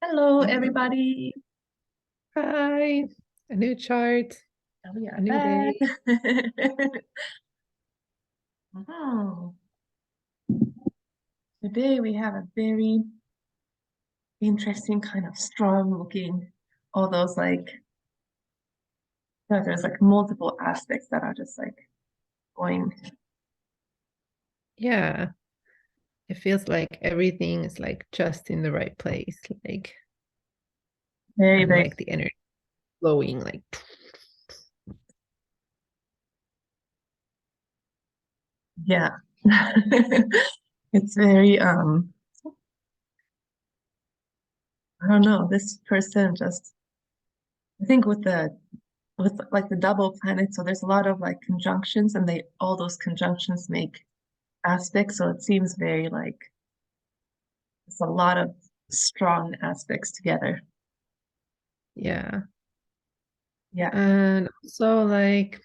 Hello, everybody. Hi, a new chart, We a are new back. day. Mhm. Today we have a very interesting kind of strong looking, all those there's like multiple aspects that are just like going Yeah, it feels like everything is like just in the right place, like, very, and very, like the energy flowing, like, yeah. It's very, I don't know, this person just, I think with like the double planet, so there's a lot of like conjunctions and all those conjunctions make aspects. So it seems very like it's a lot of strong aspects together. yeah. Yeah. And also like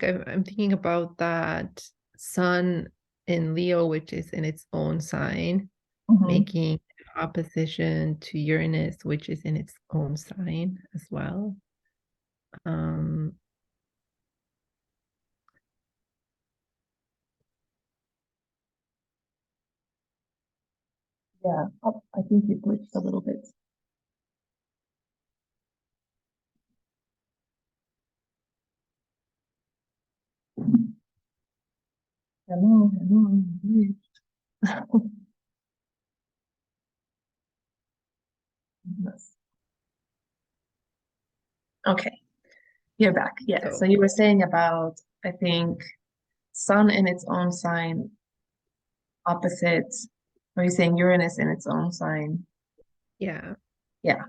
I'm thinking about that sun in Leo, which is in its own sign, Hmm. making opposition to Uranus, which is in its own sign as well. Um, Yeah. Oh, I think you glitched a little bit. Hello, hello. Yes. Okay, you're back. Yeah. So so you were saying about, I think, Sun in its own sign, opposite, or you saying Uranus in its own sign? yeah. Yeah.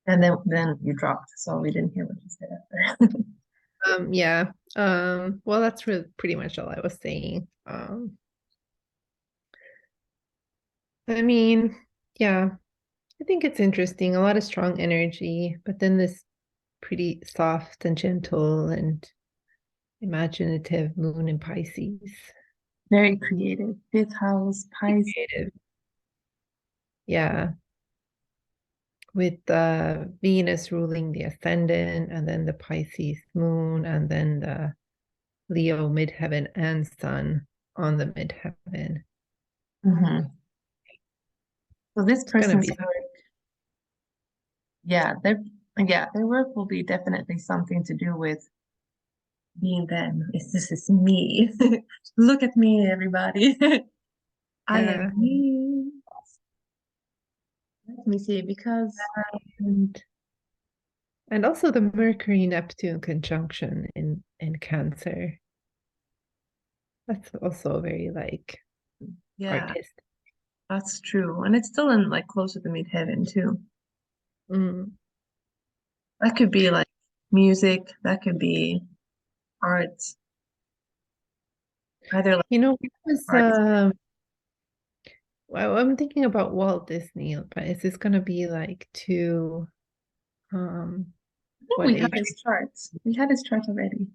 And then you dropped, so we didn't hear what you said after. Yeah. Well, that's really pretty much all I was saying. I mean, yeah, I think it's interesting. A lot of strong energy, but then this pretty soft and gentle and imaginative moon in Pisces. Very creative. Fifth house, Pisces. Creative. Yeah, with Venus ruling the ascendant, and then the Pisces moon, and then the Leo midheaven and sun on the midheaven. Hmm. So this It's gonna person's be, yeah, their work will be definitely something to do with being them. This is me. Look at me, everybody. I am yeah. me. Let me see, because And And also the Mercury Neptune conjunction in Cancer. That's also very like yeah, artistic. that's true. And it's still in like close to the midheaven too. Mm. That could be like music, that could be art, either like You know, it was art. well, I'm thinking about Walt Disney, but is this gonna be like too um I think what we had age? his charts. We had his chart already.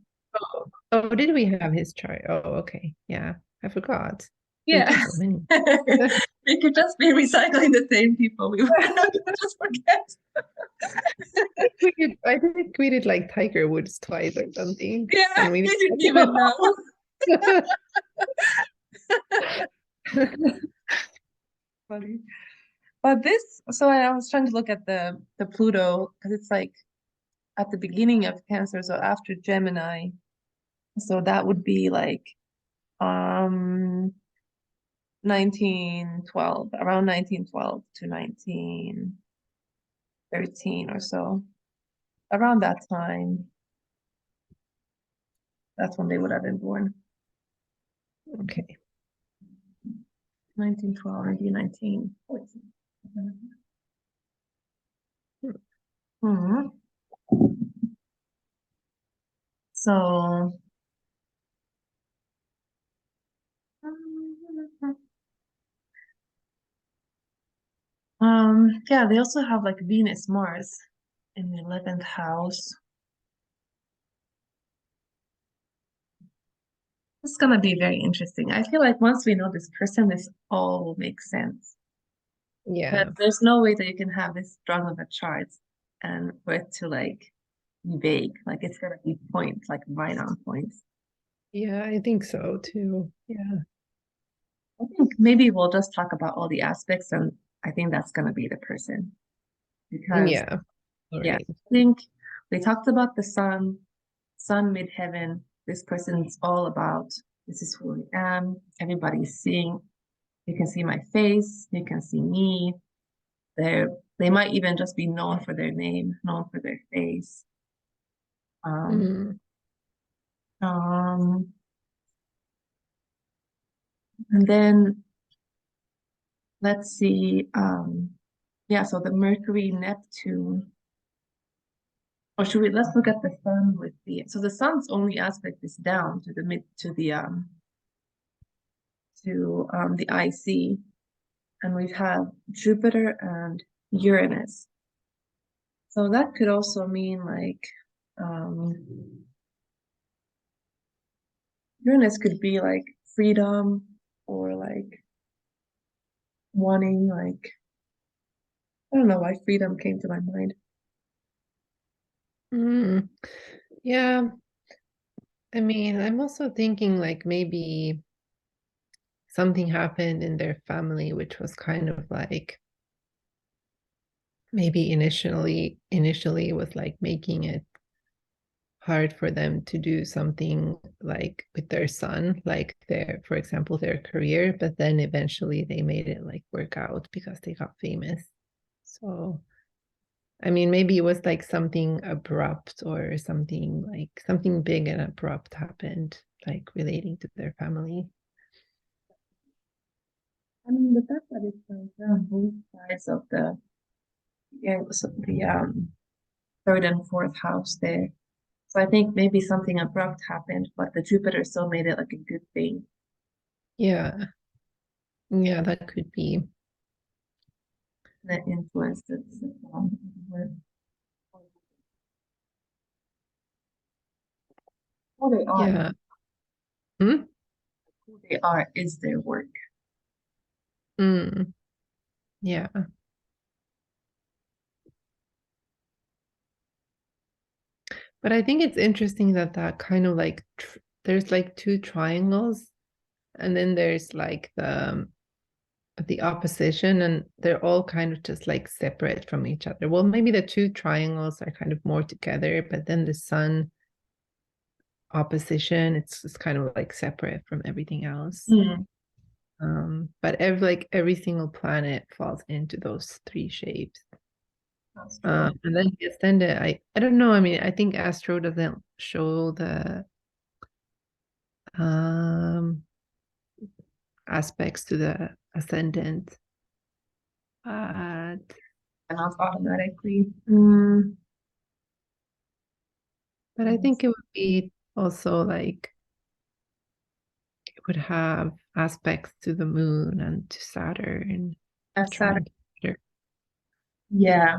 Oh, did we have his chart? Oh, okay. Yeah, I forgot. We Yeah. do so many. We could just be recycling the same people. We would just forget. I think we did like Tiger Woods twice or something, Yeah, and we you didn't didn't even know. Funny. But this, so I was trying to look at the Pluto because it's like at the beginning of Cancer, so after Gemini. So that would be like um 1912, around 1912 to 1913 or so. Around that time, that's when they would have been born. Okay. 1912, maybe 1914. Hmm. So, yeah, they also have like Venus, Mars in the 11th house. It's gonna be very interesting. I feel like once we know this person, this all will make sense. Yeah. But there's no way that you can have this strong of a chart and for it to like be vague. Like it's gonna be point, like right on point. Yeah, I think so too. Yeah. I think maybe we'll just talk about all the aspects, and I think that's gonna be the person. Because Yeah. All yeah, right. I think we talked about the sun, sun midheaven. This person's all about this is who I am. Everybody's seeing, you can see my face, you can see me. They're they might even just be known for their name, known for their face. Um, Mm. um, and then let's see, yeah, so the Mercury, Neptune, or should we let's look at the sun with the so the sun's only aspect is down to the mid to the IC, and we have Jupiter and Uranus. So that could also mean like Uranus could be like freedom or like wanting like I don't know why freedom came to my mind. Mm. Yeah. I mean, I'm also thinking like maybe something happened in their family, which was kind of like maybe initially was like making it hard for them to do something like with their son, like their, for example, their career, but then eventually they made it like work out because they got famous. So, I mean, maybe it was like something abrupt or something like something big and abrupt happened, like relating to their family. I mean the fact that it's like on both sides of the yeah, so the third and fourth house there. So I think maybe something abrupt happened, but the Jupiter still made it like a good thing Yeah, yeah, that could be. that influenced it. Who they are, Yeah. Hmm? who they are is their work. Mm, yeah. But I think it's interesting that that kind of like there's like two triangles and then there's like the opposition and they're all kind of just like separate from each other. Well, maybe the two triangles are kind of more together, but then the sun opposition, it's kind of like separate from everything else. Hmm, But every single planet falls into those three shapes. that's true. And then the ascendant, I don't know. I mean, I think Astro doesn't show the um aspects to the ascendant. But And not automatically. Mm, but I think it would be also like it would have aspects to the moon and to Saturn, as Saturn. trine Jupiter. Yeah,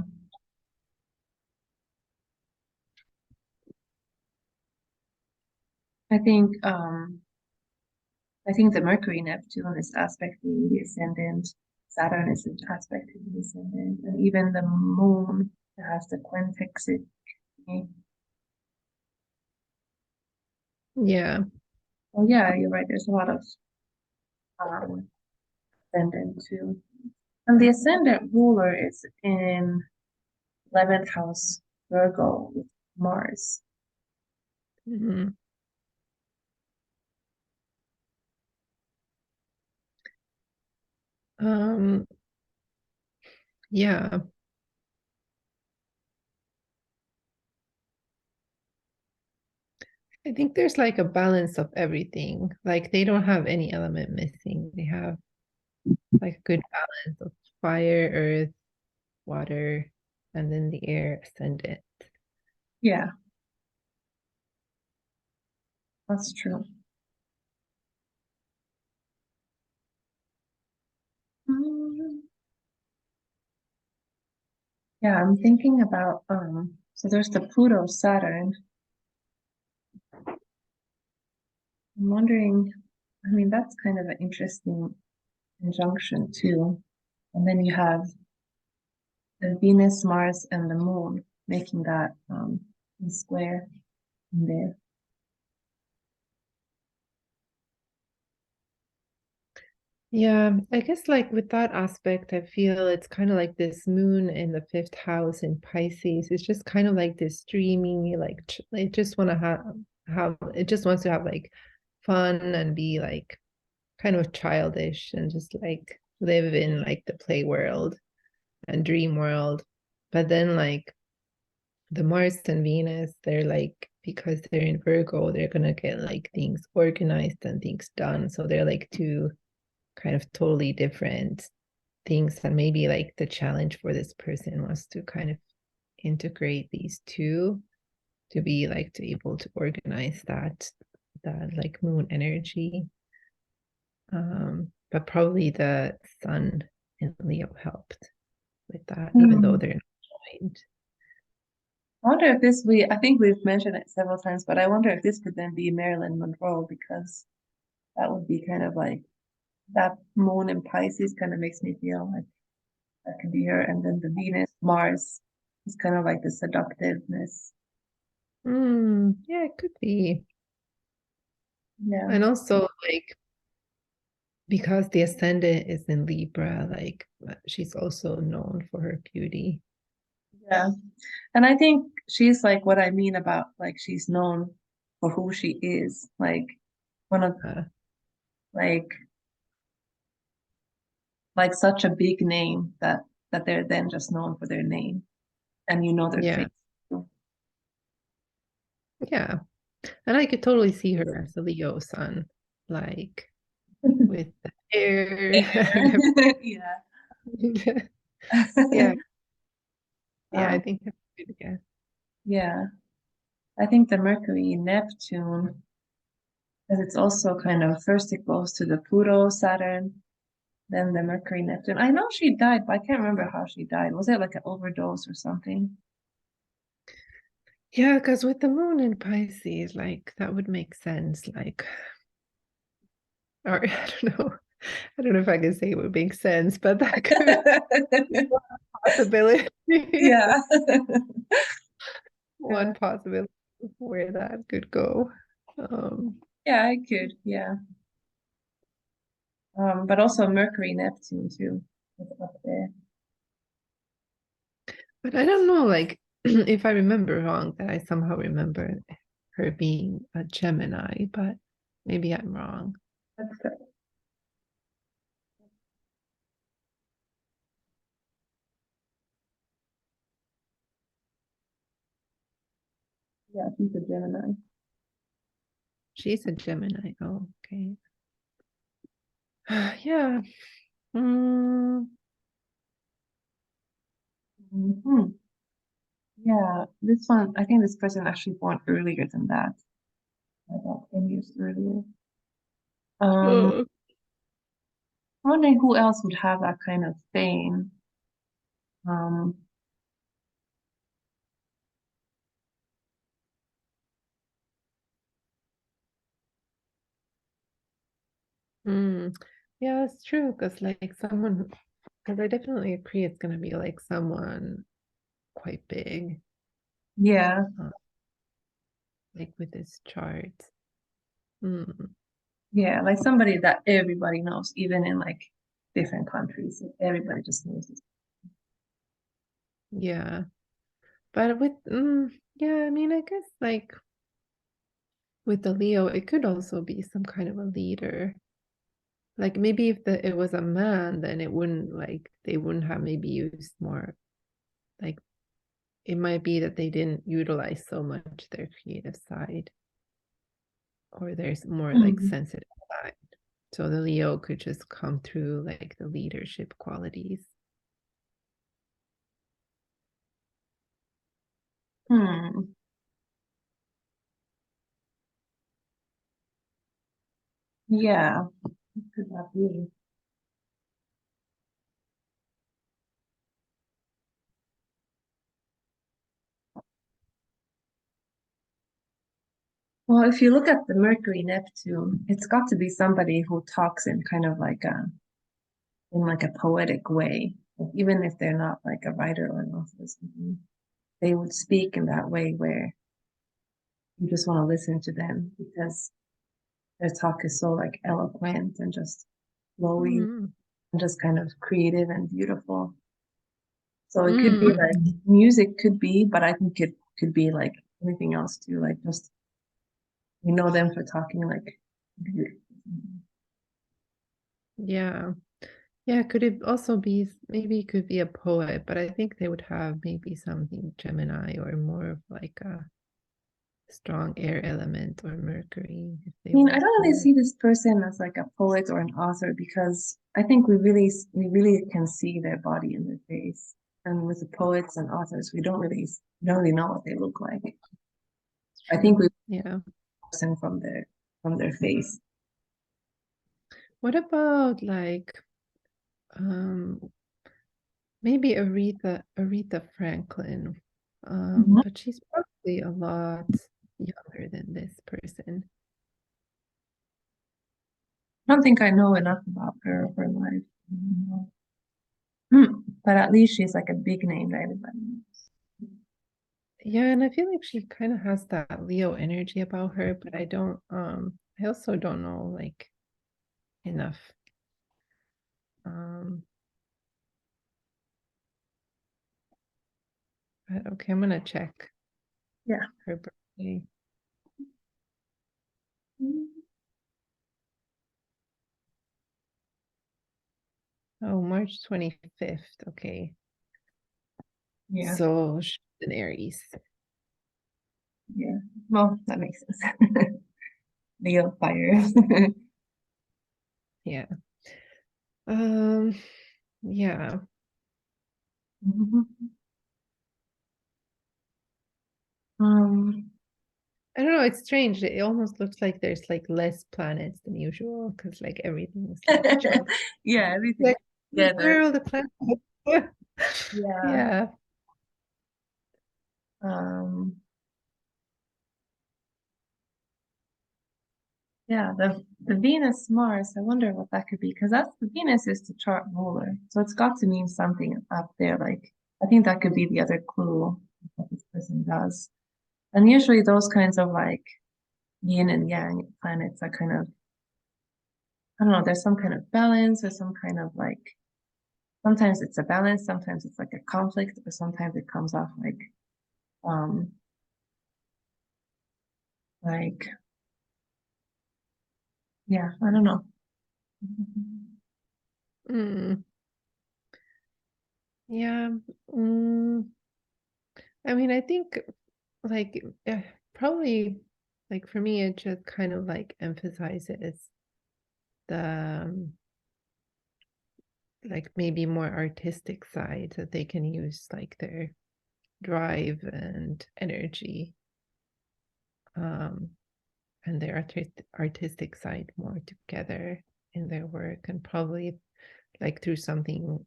I think I think the Mercury Neptune is aspecting the ascendant. Saturn is aspecting the ascendant, and even the moon has the quintuplexity. Yeah. Oh yeah, you're right. There's a lot of um, ascendant too. And the ascendant ruler is in 11th house Virgo with Mars. Mhm. Um, yeah. I think there's like a balance of everything. Like they don't have any element missing. They have like a good balance of fire, earth, water, and then the air ascendant. Yeah, that's true. Mm, yeah, I'm thinking about so there's the Pluto Saturn. I'm wondering, I mean, that's kind of an interesting conjunction too. And then you have the Venus, Mars, and the Moon making that square in there. Yeah, I guess like with that aspect, I feel it's kind of like this moon in the fifth house in Pisces. It's just kind of like this dreamy, like it just want to have it just wants to have like fun and be like kind of childish and just like live in like the play world and dream world. But then like the Mars and Venus, they're like because they're in Virgo, they're gonna get like things organized and things done. So they're like two kind of totally different things. And maybe like the challenge for this person was to kind of integrate these two to be like to able to organize that like moon energy. But probably the sun in Leo helped with that, even though Hmm. they're not joined. I wonder if this I think we've mentioned it several times, but I wonder if this could then be Marilyn Monroe because that would be kind of like that moon in Pisces kind of makes me feel like that could be her. And then the Venus, Mars is kind of like the seductiveness. Yeah, it could be. Yeah. And also like because the ascendant is in Libra, like she's also known for her beauty. Yeah. And I think she's like what I mean about like she's known for who she is. Like one of Uh, like such a big name that they're then just known for their name and you know their yeah, face. yeah. And I could totally see her as a Leo sun, like with the hair and Yeah. everything. Yeah, yeah, I Um, think that's good. Yeah. yeah. I think the Mercury Neptune, because it's also kind of first it goes to the Pluto, Saturn, then the Mercury Neptune. I know she died, but I can't remember how she died. Was it like an overdose or something? Yeah, because with the moon in Pisces, like that would make sense. Like, or I don't know. I don't know if I can say it would make sense, but that could be one possibility. Yeah. One Yeah. possibility where that could go. Um, Yeah, I could. Yeah. But also Mercury Neptune too. It's up there. but I don't know, like if I remember wrong, that I somehow remember her being a Gemini, but maybe I'm wrong. That's good. Yeah, she's a Gemini. She's a Gemini. Oh, okay. Yeah. Mm, Hmm. Yeah, this one, I think this person actually born earlier than that, about 10 years earlier. Um, uh, I'm wondering who else would have that kind of fame. Um, mm. Yeah, it's true. Because like someone, because I definitely agree it's gonna be like someone quite big, yeah, uh, like with this chart. Mm, yeah, like somebody that everybody knows, even in like different countries. Everybody just knows this. yeah. But yeah, I mean, I guess like with the Leo, it could also be some kind of a leader. Like maybe if it was a man, then it wouldn't like they wouldn't have maybe used more like it might be that they didn't utilize so much their creative side or there's more like Hmm. sensitive side. So the Leo could just come through like the leadership qualities. Hmm. Yeah, could that be? Well, if you look at the Mercury Neptune, it's got to be somebody who talks in kind of like a poetic way. Like, even if they're not like a writer or an author or something, they would speak in that way where you just want to listen to them because their talk is so like eloquent and just flowy Mm. and just kind of creative and beautiful. So it could be Mm. like music could be, but I think it could be like anything else too. Like just we know them for talking like Yeah. Yeah, could it also be maybe it could be a poet, but I think they would have maybe something Gemini or more of like a strong air element or Mercury if I they mean, were I a don't really poet. see this person as like a poet or an author because I think we really can see their body and their face. And with the poets and authors, we don't really know what they look like. I think we True. Yeah. person from their face. What about like um maybe Aretha Franklin? Mhm. But she's probably a lot younger than this person. I don't think I know enough about her or her life. But at least she's like a big name that everybody knows. Yeah, and I feel like she kind of has that Leo energy about her, but I also don't know like enough. Um, but okay, I'm gonna check Yeah. her birthday. Oh, March 25th. Okay. Yeah. So she's an Aries. Yeah. Well, that makes sense. Leo fire. Yeah. Um, yeah. Mhm. Um, I don't know, it's strange. It almost looks like there's like less planets than usual because like everything's like jumped. yeah, everything Like, together. where are all the planets? Yeah. Yeah. Um, yeah, the Venus Mars, I wonder what that could be, because that's the Venus is the chart ruler. So it's got to mean something up there. Like I think that could be the other clue of what this person does. And usually those kinds of like yin and yang planets are kind of, I don't know, there's some kind of balance or some kind of like sometimes it's a balance, sometimes it's like a conflict, or sometimes it comes off um like yeah, I don't know. Mm, yeah. Mm, I mean, I think like probably like for me, it just kind of like emphasizes the like maybe more artistic side that they can use like their drive and energy um and their artistic side more together in their work and probably like through something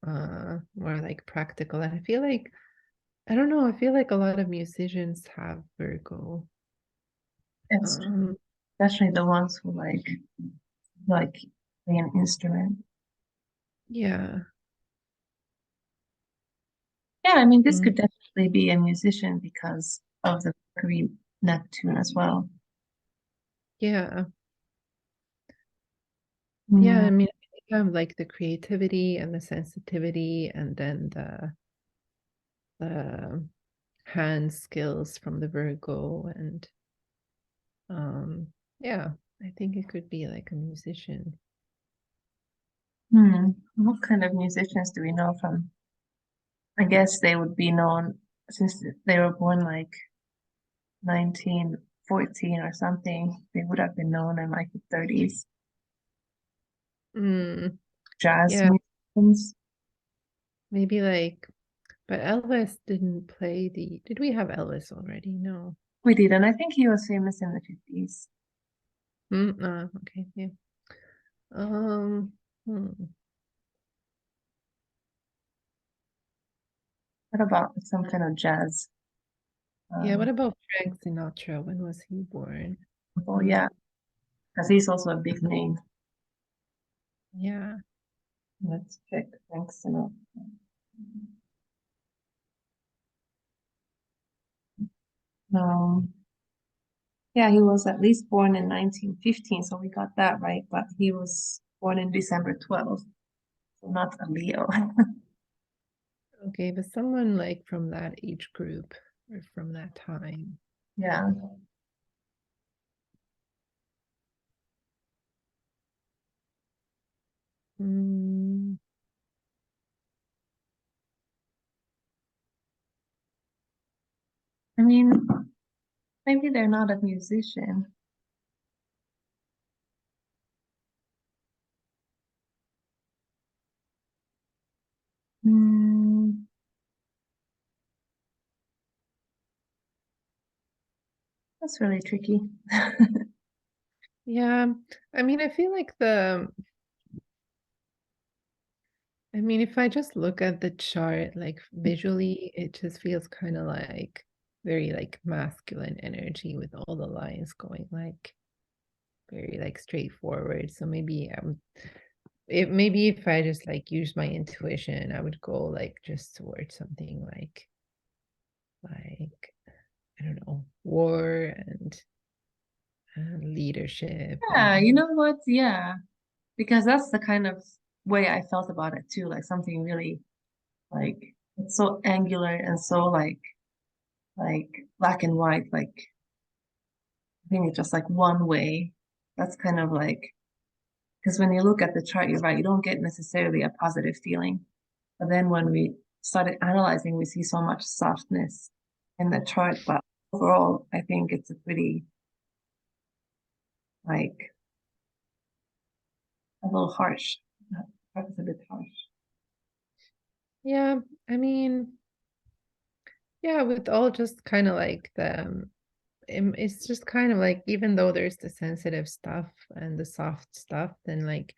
more like practical. And I feel like I don't know, I feel like a lot of musicians have Virgo. It's Um especially the ones who like play an instrument. yeah. Yeah, I mean this Mm, could definitely be a musician because of the Mercury Neptune as well. yeah. Yeah, I Mm, mean, I think I have like the creativity and the sensitivity and then the hand skills from the Virgo and um yeah, I think it could be like a musician. what kind of musicians do we know from? I guess they would be known since they were born like 1914 or something. They would have been known in like the 30s. Mm, Jazz yeah, musicians. maybe like but Elvis didn't play the did we have Elvis already? No. We did, and I think he was famous in the 50s. Okay, yeah. Um hmm. What about some kind of jazz? Yeah, what Um, about Frank Sinatra? When was he born? oh yeah, because he's also a big name. Yeah. Let's check. Thanks, you know. Um, yeah, he was at least born in 1915, so we got that right. But he was born in December 12th, so not a Leo. Okay, but someone like from that age group or from that time. Yeah. Mm, I mean, maybe they're not a musician. Hmm, that's really tricky. yeah, I mean, I feel like I mean, if I just look at the chart, like visually, it just feels kind of like very like masculine energy with all the lines going like very like straightforward. So maybe it maybe if I just like use my intuition, I would go like just towards something like I don't know, war and leadership Yeah, and you know what? Yeah, because that's the kind of way I felt about it too, like something really like it's so angular and so like black and white. Like I think it's just like one way. That's kind of like because when you look at the chart, you're right, you don't get necessarily a positive feeling. But then when we started analyzing, we see so much softness in the chart. But overall, I think it's a pretty like a little harsh. That's a bit harsh. yeah, I mean, yeah, with all just kind of like it's just kind of like even though there's the sensitive stuff and the soft stuff, then like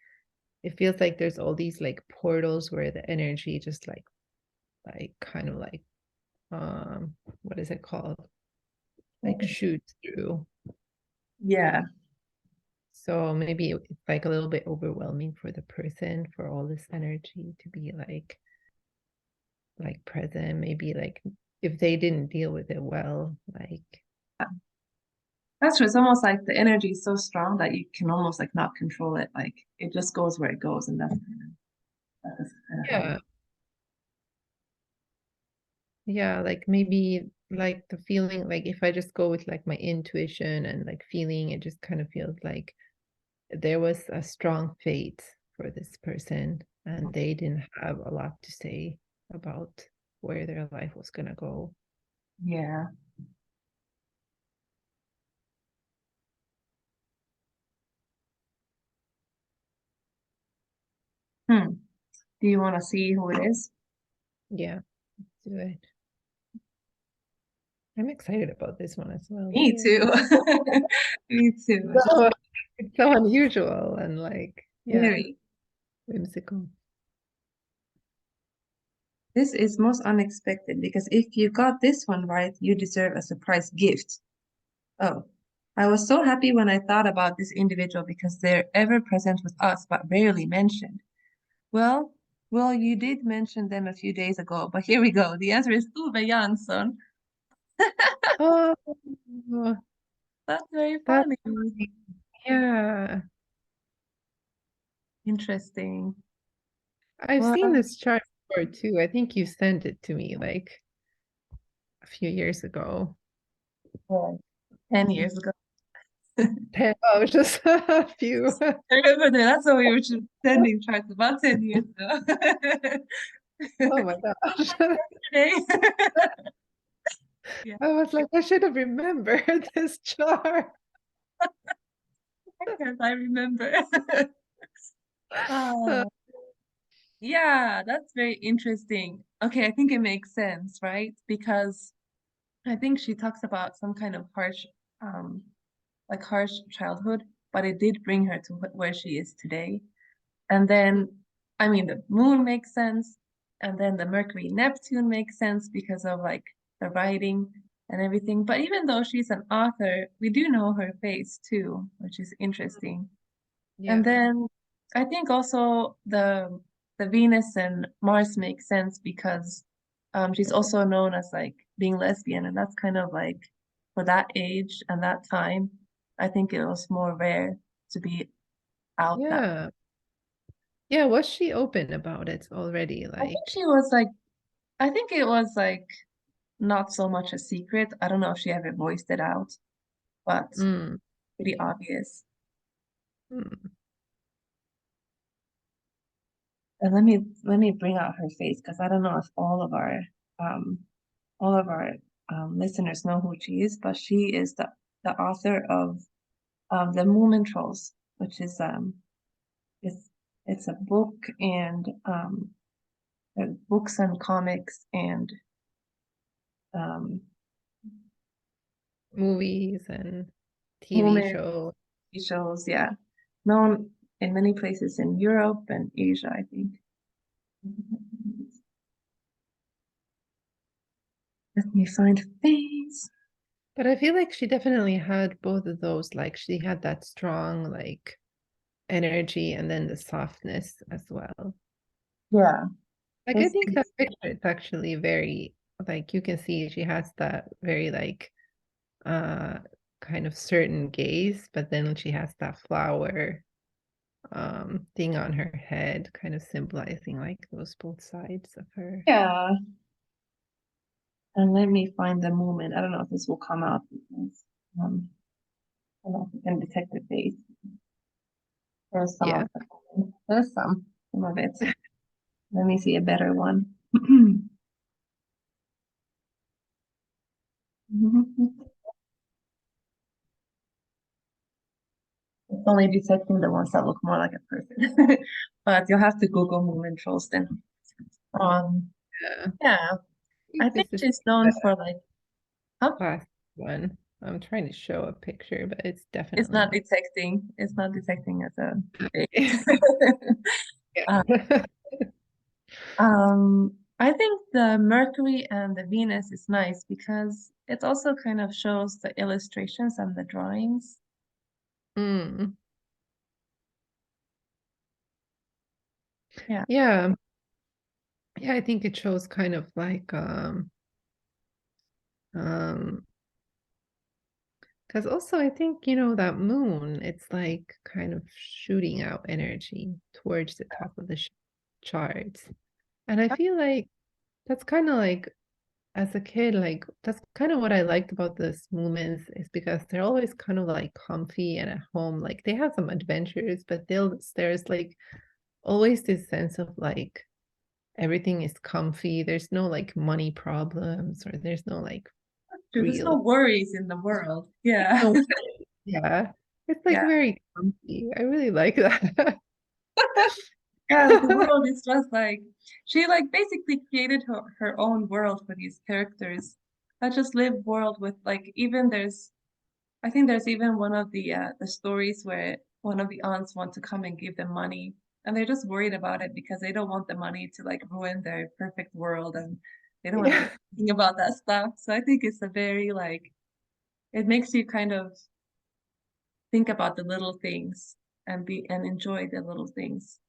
it feels like there's all these like portals where the energy just like kind of like what is it called? Like shoots through. Yeah. So maybe it's like a little bit overwhelming for the person for all this energy to be like present. Maybe like if they didn't deal with it well, like That's true. It's almost like the energy is so strong that you can almost like not control it. Like it just goes where it goes, and that's kind of how it. yeah, yeah, like maybe like the feeling like if I just go with like my intuition and like feeling, it just kind of feels like there was a strong fate for this person and they didn't have a lot to say about where their life was gonna go. Yeah. Hmm. Do you want to see who it is? Yeah, do it. I'm excited about this one as well. Me too. Me too. It's just So, it's so unusual and like, yeah, very. whimsical. This is most unexpected because if you got this one right, you deserve a surprise gift. Oh, I was so happy when I thought about this individual because they're ever present with us but rarely mentioned. Well, well, you did mention them a few days ago, but here we go. The answer is Uwe Jansson. Oh, That's very that's funny. funny. Yeah. Interesting. I've seen Well, this chart before too. I think you sent it to me like a few years ago. well, 10 years ago. Oh, just a few. I remember that. That's when we were just sending charts about 10 years ago. Oh my gosh. Yesterday. Yeah, I was like, I should have remembered this chart. yes, I remember. Uh, yeah, that's very interesting. Okay, I think it makes sense, right? Because I think she talks about some kind of um, harsh childhood, but it did bring her to where she is today. And then, I mean, the moon makes sense, and then the Mercury Neptune makes sense because of like the writing. and everything. But even though she's an author, we do know her face too, which is interesting. And Yeah. then I think also the Venus and Mars make sense because she's also known as like being lesbian, and that's kind of like for that age and that time, I think it was more rare to be out that. Yeah. Yeah, was she open about it already? I think Like, she was like, I think it was like not so much a secret. I don't know if she ever voiced it out, but mm, pretty obvious. mm, And let me bring out her face because I don't know if um all of our listeners know who she is, but she is the author of the Moomin Trolls, which is it's it's a book and books and comics and um movies and TV Moomin show. shows, yeah, known in many places in Europe and Asia, I think. Let me find face. But I feel like she definitely had both of those. Like she had that strong like energy and then the softness as well. Yeah, Like I this think that is picture is actually very like you can see she has that very like uh kind of certain gaze, but then she has that flower thing on her head, kind of symbolizing like those both sides of her. yeah. And let me find the moment. I don't know if this will come out because I don't know if you can detect the face. There's some of Yeah. the, there's some of it. Let me see a better one. It's only detecting the ones that look more like a person. But you'll have to Google Moomin Trolls then. Um, Yeah. yeah, I I think think this is she's known the for like, huh? last one. I'm trying to show a picture, but it's It's definitely not not. detecting. It's not detecting as a face. Uh, Yeah. I think the Mercury and the Venus is nice because it also kind of shows the illustrations and the drawings. Mm. Yeah. Yeah. Yeah, I think it shows kind of like um because also I think that moon, it's like kind of shooting out energy towards the top of the charts. And I feel like that's kind of like as a kid, like that's kind of what I liked about the movements is because they're always kind of like comfy and at home. Like they have some adventures, but there's like always this sense of like everything is comfy. There's no like money problems or there's no like There's real no worries in the world. Yeah. no yeah. It's like Yeah. very comfy. I really like that. Yeah, the world is just like she like basically created her own world for these characters that just live world with like even there's I think there's even one of the stories where one of the aunts want to come and give them money and they're just worried about it because they don't want the money to like ruin their perfect world and they don't want to Yeah. be thinking about that stuff. So I think it's a very like it makes you kind of think about the little things and be and enjoy the little things.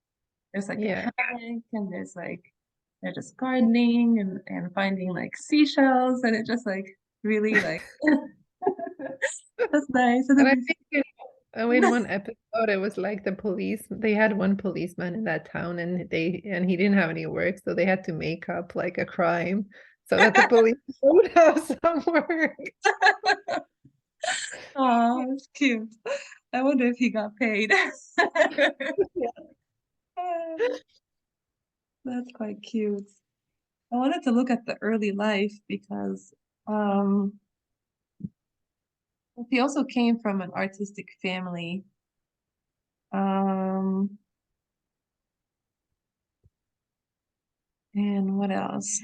There's like a Yeah. hammock and there's like they're just gardening and finding like seashells and it just like really like that's nice. And And then I these think in one episode it was like the police they had one policeman in that town and he didn't have any work, so they had to make up like a crime so that the police would have some work. oh, it's cute. I wonder if he got paid. That's quite cute. I wanted to look at the early life because um he also came from an artistic family. Um and what else?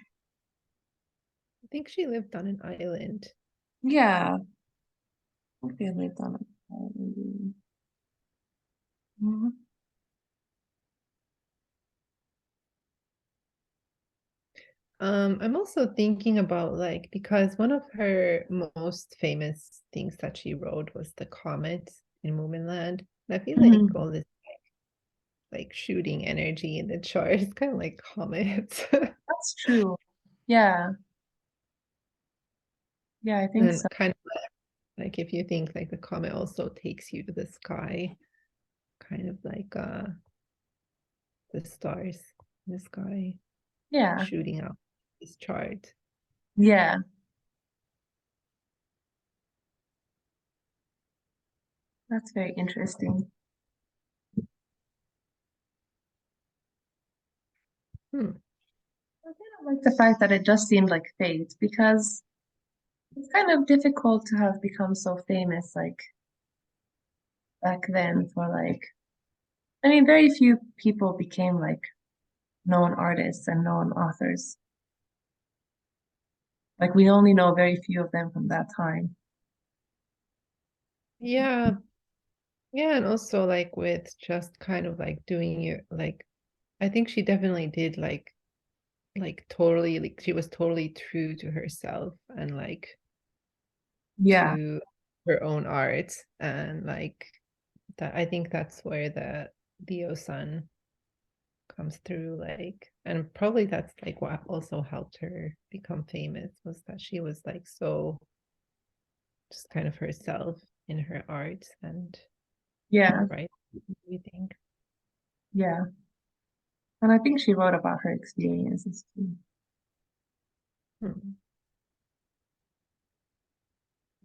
I think she lived on an island. Yeah, I think they lived on a island. Mhm. I'm also thinking about like because one of her most famous things that she wrote was the comet in Moominland. And I feel like Mhm. all this like shooting energy in the chart is kind of like comets. That's true. Yeah, yeah, I think And so. kind of like if you think like the comet also takes you to the sky, kind of like the stars in the sky Yeah, shooting out this chart. yeah, that's very interesting. Hmm. I kind of like the fact that it just seemed like fate because it's kind of difficult to have become so famous like back then for like, I mean, very few people became like known artists and known authors. Like we only know very few of them from that time. Yeah, yeah, and also like with just kind of like doing your like I think she definitely did like totally like she was totally true to herself and like Yeah, to her own art and like that I think that's where the Leo sun comes through like and probably that's like what also helped her become famous was that she was like so just kind of herself in her art and yeah, her writing, we think. yeah. And I think she wrote about her experiences too. Hmm.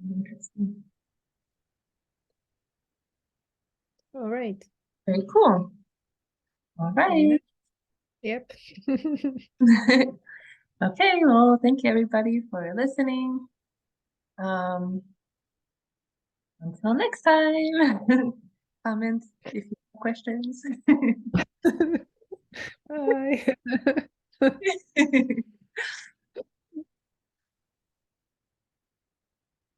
Interesting. All right. Very cool. All See you right. next. Yep. Okay, well, thank you everybody for listening. Um, until next time. Comment if you have questions. Bye.